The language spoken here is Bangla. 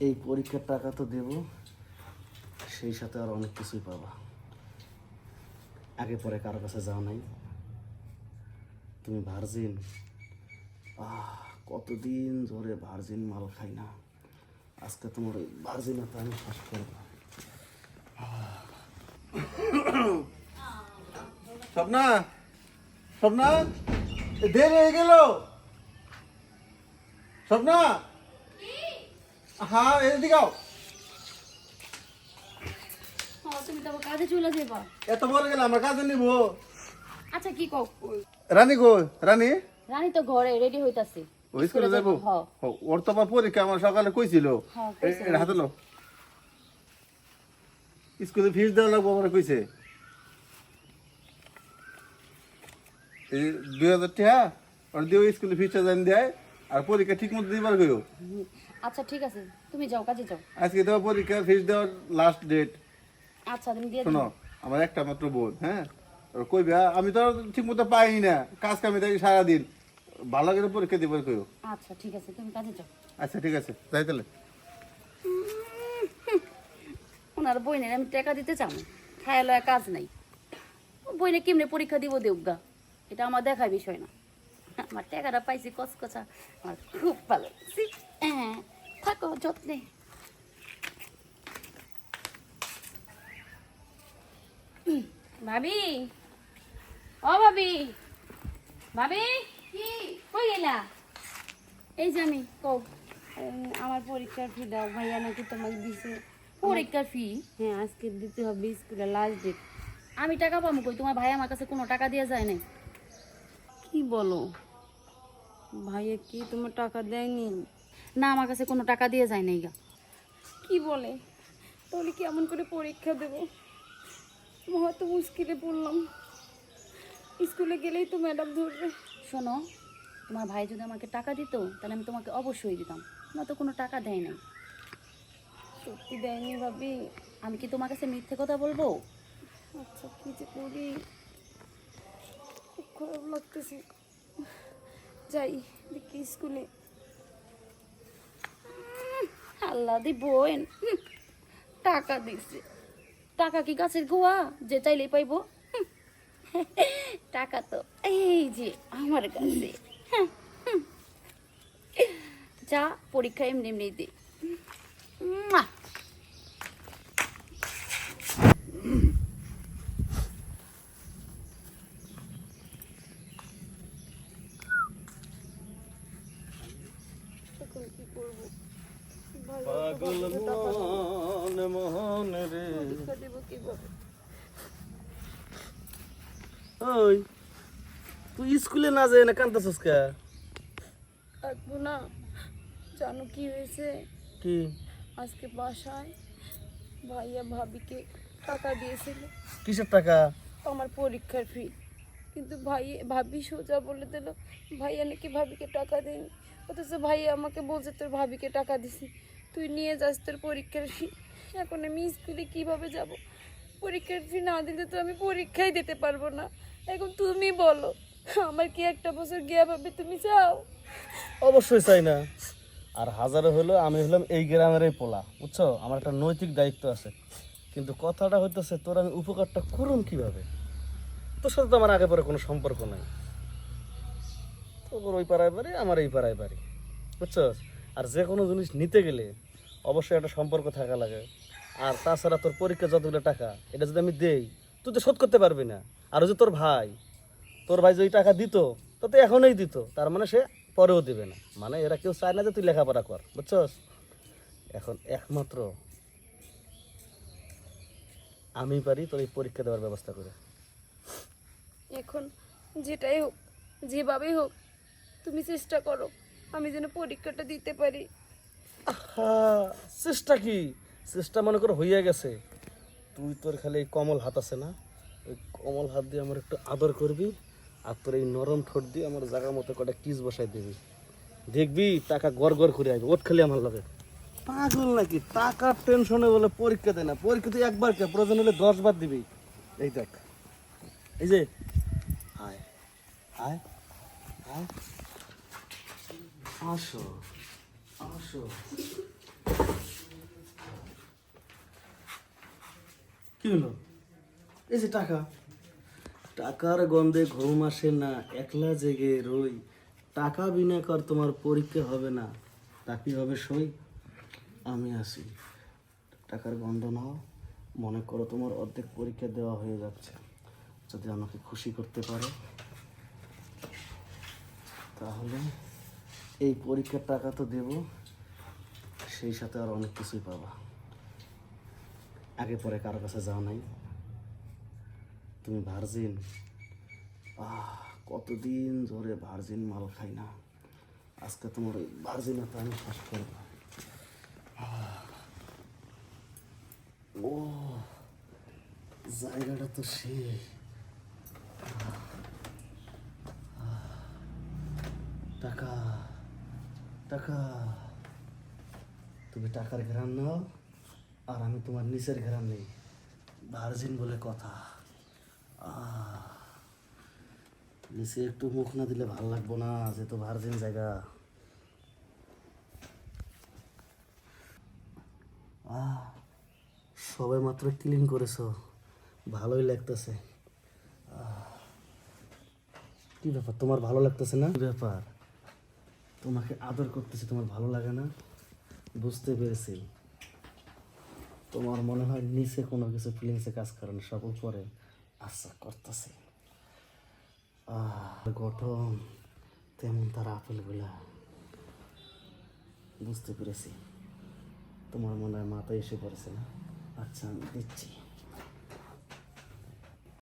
এই পরীক্ষার টাকা তো দেব, সেই সাথে আর অনেক কিছুই পাবা। আগে পরে কারো কাছে যাও নাই, তুমি ভার্জিন। কতদিন ধরে ভার্জিন মাল খাই না, আজকে তোমার ওই ভার্জিনতা আমি শ্বাস করবো। স্বপ্না, স্বপ্না, দেরি হয়ে গেল। স্বপ্না, হ্যাঁ এদিকে আও। তুমি তো কাজে চলে যাবা। এত বলে গেলে আমরা কাজে নিব। আচ্ছা কি কও? রানী গো, রানী রানী তো ঘরে রেডি হইতাছে। ওই স্কুলে যাবো। ওর তো আমার পরীক্ষা, আমার সকালে কইছিল। এটা হাতে লো, স্কুলে ফিস দেওয়া লাগবো আমার কইছে। এই 2000 টাকা আর দিও, স্কুলে ফিসটা জানি দেয়, আর পরীক্ষা ঠিক মতো দিবার কইও। আচ্ছা ঠিক আছে, তুমি যাও কাজে যাও। আজকে তো পরীক্ষার ফিস দেওয়ার লাস্ট ডেট। আচ্ছা তুমি দিয়ে শোনো, দিও। আমার একটা মাত্র বোন, হ্যাঁ, আর কইবে আমি তো ঠিক মতো পাই না, কাজ কামে থাকি সারাদিন, ভালো করে পরীক্ষা দিবার কইও। আচ্ছা ঠিক আছে, তুমি কাজে যাও। আচ্ছা ঠিক আছে, যাই তাহলে। ওনার বইনের আমি টাকা দিতে চাও, খায়া লয়া কাজ নাই। বইনে কেমনে পরীক্ষা দিব দেউগা, এটা আমার দেখার বিষয় না। আমার টাকাটা পাইছি কচকচা, আমার খুব ভালো লাগছে। হ্যাঁ, থাকো যত্নে। ভাবি, ও ভাবি, ভাবি কি কই গেলা? এই যে আমি কও, আমার পরীক্ষার ফি দাও, ভাইয়া নাকি তোমাকে দিছে। পরীক্ষার ফি? হ্যাঁ, আজকে দিতে হবে, স্কুলের লাস্ট ডেট। আমি টাকা পাবো কই? তোমার ভাই আমার কাছে কোনো টাকা দিয়ে যায় নাই। কি বলো, ভাইয়া কি তোমার টাকা দেয়নি? না, আমার কাছে কোনো টাকা দিয়ে যায় নাই গা। কি বলে? তাহলে কেমন করে পরীক্ষা দেব? হয়তো মুশকিলে পড়লাম, স্কুলে গেলেই তো ম্যাডাম ধরবে। শোনো, তোমার ভাই যদি আমাকে টাকা দিত তাহলে আমি তোমাকে অবশ্যই দিতাম। না তো কোনো টাকা দেয় নাই। সত্যি দেয়নি ভাবি? আমি কি তোমার কাছে মিথ্যে কথা বলবো? আচ্ছা কি যে করি, খুব খারাপ লাগতেছে। যাই দেখি স্কুলে। আল্লাহ দি বোন টাকা দিছে। টাকা কি গাছের গোয়া যে চাইলেই পাইবো? টাকা তো এই যে আমার কাছে। যা, পরীক্ষা এমনি এমনি দে। এখন কি করবো? পাগল মন মোহন রে। পরীক্ষা দেবো কিভাবে? ওই তুই স্কুলে না যায় না কান্দাছিস কে? থাকবো না। জানো কি হয়েছে? কি? আজকে বাসায় ভাইয়া ভাবিকে টাকা দিয়েছিল, কিসের টাকা? আমার পরীক্ষার ফি। কিন্তু ভাবি সোজা বলে দিল ভাইয়া নাকি ভাবিকে টাকা দেয়নি, অথচ ভাইয়া আমাকে বলছে তোর ভাবিকে টাকা দিছি, তুই নিয়ে যাস তোর পরীক্ষার ফি। এখন আমি স্কুলে কিভাবে যাব? পরীক্ষার ফি না দিলে তো আমি পরীক্ষাই দিতে পারবো না। এখন তুমি বলো, আমার কি একটা বছর গিয়া ভাবে তুমি চাও? অবশ্যই চাই না। আর হাজারো হলো আমি হলাম এই গ্রামেরই পোলা, বুঝছো? আমার একটা নৈতিক দায়িত্ব আছে। কিন্তু কথাটা হইতেছে, তোর আমি উপকারটা করুন কিভাবে? তোর সাথে তো আমার আগে পরে কোনো সম্পর্ক নাই। তোর ওই পাড়ায় বাড়ি, আমার এই পাড়ায় বাড়ি, বুঝছো? আর যে কোনো জিনিস নিতে গেলে অবশ্যই একটা সম্পর্ক থাকা লাগে। আর তাছাড়া তোর পরীক্ষা যতগুলো টাকা, এটা যদি আমি দেই, তুই তো শোধ করতে পারবি না। আর ওই যে তোর ভাই যদি টাকা দিত, তো তো এখনই দিত, তার মানে সে পরেও দিবে না। মানে এরা কেউ চায় না যে তুই লেখাপড়া কর, বুঝছস? এখন একমাত্র আমি পারি তোর এই পরীক্ষা দেওয়ার ব্যবস্থা করে। এখন যেটাই হোক, যেভাবেই হোক, তুমি চেষ্টা করো আমি যেন পরীক্ষাটা দিতে পারি। হ্যাঁ, চেষ্টা কি? চেষ্টা মনে করো হইয়া গেছে। তুই তোর খালি এই কমল হাত আছে না, ওই কমল হাত দিয়ে আমার একটু আদর করবি, আর তোর এই নরম ঠোঁট দিয়ে আমার জায়গা মতো কটা কিস বসাই দিবি। দেখবি টাকা গড় গড় করে আসবে। ওট খালি আমার লগে। পাগল নাকি? টাকার টেনশনে বলে পরীক্ষা দেয় না। পরীক্ষা তুই একবার কে, প্রয়োজন হলে 10 বার দিবি। এই দেখ, এই যে আয় আয় আয়, আসো আসো। কি হলো? এই যে টাকা, টাকার গন্ধে ঘুম আসে না, একলা জেগে রই, টাকা বিনা কর তোমার পরীক্ষা হবে না, তা কি হবে সই? আমি আসি, টাকার গন্ধ নাও, মনে করো তোমার অর্ধেক পরীক্ষা দেওয়া হয়ে যাচ্ছে। যদি আমাকে খুশি করতে পারো তাহলে এই পরীক্ষার টাকা তো দেব, সেই সাথে আর অনেক কিছুই পাবা। আগে পরে কারো কাছে যাও নাই, তুমি ভার্জিন। কতদিন ধরে ভার্জিন মাল খাই না, আজকে তোমার ওই ভার্জিনতা আমি শেষ করবো। ও জায়গাটা তো সেই, টাকা টাকা, তুমি টাকার ঘ্রাণ নাও আর আমি তোমার নিচের ঘ্রাণ নেই। ভার্জিন বলে কথা, নিচে একটু মুখ না দিলে ভাল লাগবো না, যেহেতু ভার্জিন জায়গা। সবাই মাত্র ক্লিন করেছো, ভালোই লাগতেছে। কি ব্যাপার, তোমার ভালো লাগতেছে না? কি ব্যাপার, তোমাকে আদর করতেছি, তোমার ভালো লাগে না? বুঝতে পেরেছি, তোমার মনে হয় নিচে কোনো কিছু ফিলিংসে কাজ করে না, সব উপরে আশা করতেছে। গঠন তেমন তার আপেলগুলা, বুঝতে পেরেছি। তোমার মনে হয় মাথায় এসে পড়েছে না? আচ্ছা আমি দিচ্ছি।